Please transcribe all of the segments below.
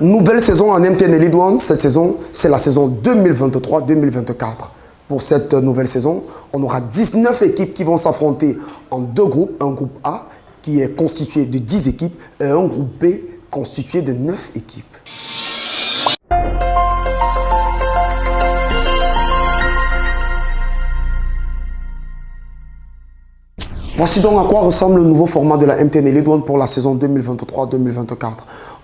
Nouvelle saison en MTN League One. Cette saison, c'est la saison 2023-2024. Pour cette nouvelle saison, on aura 19 équipes qui vont s'affronter en deux groupes. Un groupe A qui est constitué de 10 équipes et un groupe B constitué de 9 équipes. Voici donc à quoi ressemble le nouveau format de la MTN League One pour la saison 2023-2024.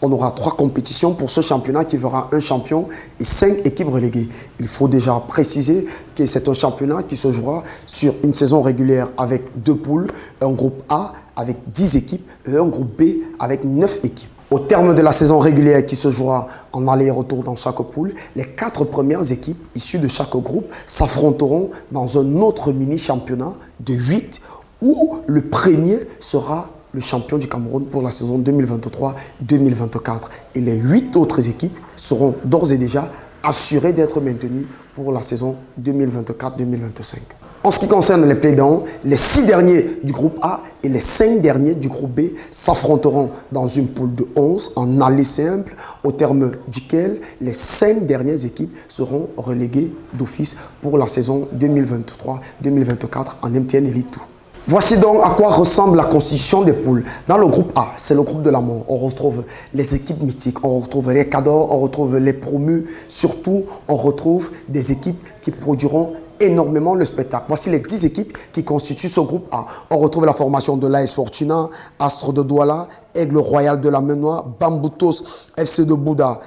On aura 3 compétitions pour ce championnat qui verra un champion et 5 équipes reléguées. Il faut déjà préciser que c'est un championnat qui se jouera sur une saison régulière avec 2 poules, un groupe A avec 10 équipes et un groupe B avec 9 équipes. Au terme de la saison régulière qui se jouera en aller et retour dans chaque poule, les 4 premières équipes issues de chaque groupe s'affronteront dans un autre mini-championnat de 8 où le premier sera le champion du Cameroun pour la saison 2023-2024. Et les 8 autres équipes seront d'ores et déjà assurées d'être maintenues pour la saison 2024-2025. En ce qui concerne les playdowns, les 6 derniers du groupe A et les 5 derniers du groupe B s'affronteront dans une poule de 11 en aller simple, au terme duquel les 5 dernières équipes seront reléguées d'office pour la saison 2023-2024 en MTN Elite 2. Voici donc à quoi ressemble la constitution des poules. Dans le groupe A, c'est le groupe de la mort. On retrouve les équipes mythiques, on retrouve les cadors, on retrouve les promus. Surtout, on retrouve des équipes qui produiront énormément le spectacle. Voici les 10 équipes qui constituent ce groupe A. On retrouve la formation de l'AS Fortuna, Astre de Douala, Aigle Royal de la Menoie, Bamboutos, FC de Bouddha,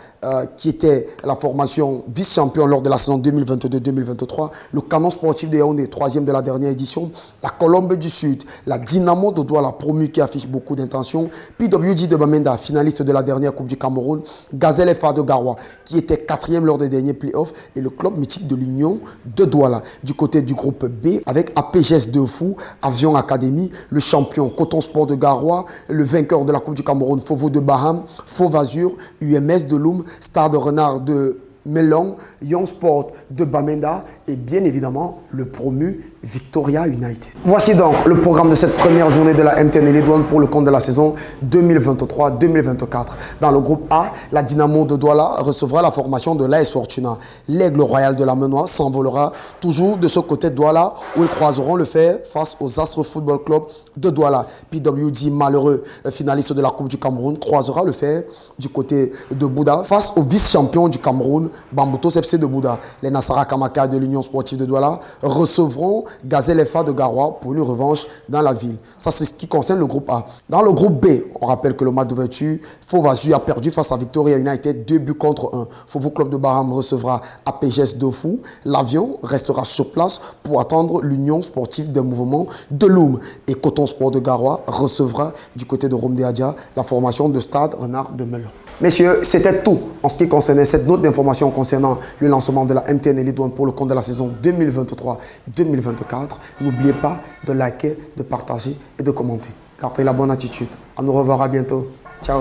qui était la formation vice-champion lors de la saison 2022-2023, le Canon Sportif de Yaoundé, 3e de la dernière édition, la Colombe du Sud, la Dynamo de Douala, promu qui affiche beaucoup d'intentions, PWG de Bamenda, finaliste de la dernière Coupe du Cameroun, Gazelle FA de Garoua, qui était 4e lors des derniers playoffs, et le club mythique de l'Union de Douala. Du côté du groupe B, avec APGS de Fou, Avion Academy, le champion Coton Sport de Garoua, le vainqueur de la Coupe du Cameroun, Fauveau de Baham, Fauve Azur, UMS de Loum, Stade Renard de Melon, Young Sport de Bamenda et bien évidemment le promu Victoria United. Voici donc le programme de cette première journée de la MTN League One pour le compte de la saison 2023-2024. Dans le groupe A, la Dynamo de Douala recevra la formation de l'AS Fortuna. L'Aigle Royal de la Menoie s'envolera toujours de ce côté de Douala où ils croiseront le fer face aux Astres Football Club de Douala. PWG, malheureux finaliste de la Coupe du Cameroun, croisera le fer du côté de Bouddha face au vice-champion du Cameroun, Bamboutos FC de Bouddha. Les Nassara Kamaka de l'Union Sportive de Douala recevront Gazelle FA de Garoua pour une revanche dans la ville. Ça, c'est ce qui concerne le groupe A. Dans le groupe B, on rappelle que le match d'ouverture, Fauve Azur a perdu face à Victoria United 2 buts contre 1. Fauveau Club de Baham recevra APGS de Fou. L'avion restera sur place pour attendre l'Union Sportive des Mouvements de Loum. Et Coton Sport de Garoua recevra du côté de Romde Adia la formation de Stade Renard de Melon. Messieurs, c'était tout en ce qui concernait cette note d'information concernant le lancement de la MTN Elite One pour le compte de la saison 2023-2024. N'oubliez pas de liker, de partager et de commenter. Gardez la bonne attitude. À nous revoir à bientôt. Ciao.